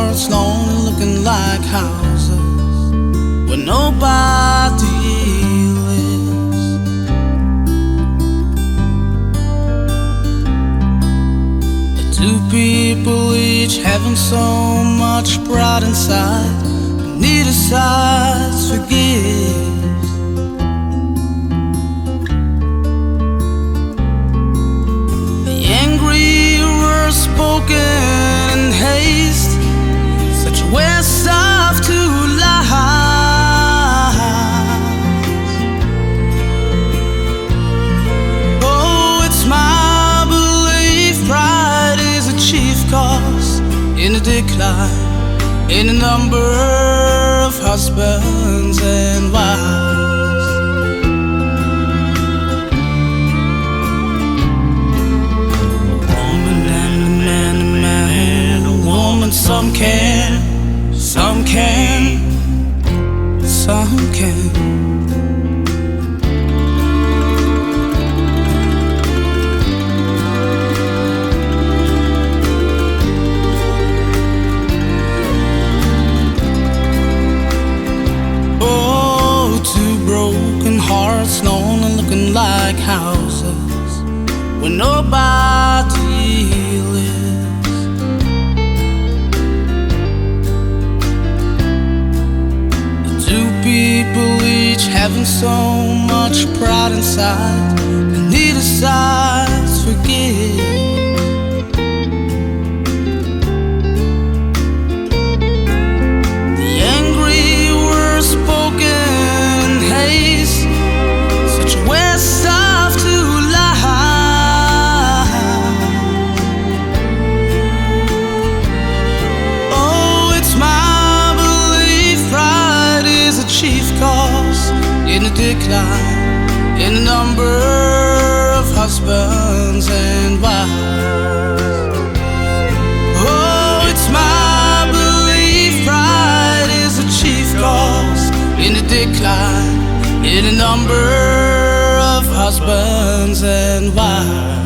hearts lonely, looking like houses where nobody lives. The two people each having so much pride inside, neither side forgives. Spoken in haste, such waste of two lives. Oh, it's my belief pride is a chief cause in the decline in the number of husbands and wives. Some can, some can, some can. Oh, two broken hearts, lonely, looking like houses where nobody lives. People each having so much pride inside, and neither sides forgive. The angry words spoken in haste, such a waste of two lives. Oh, it's my belief pride is a chief cause in the decline in the number of husbands and wives. Oh, it's my belief pride is a chief cause in the decline in the number of husbands and wives.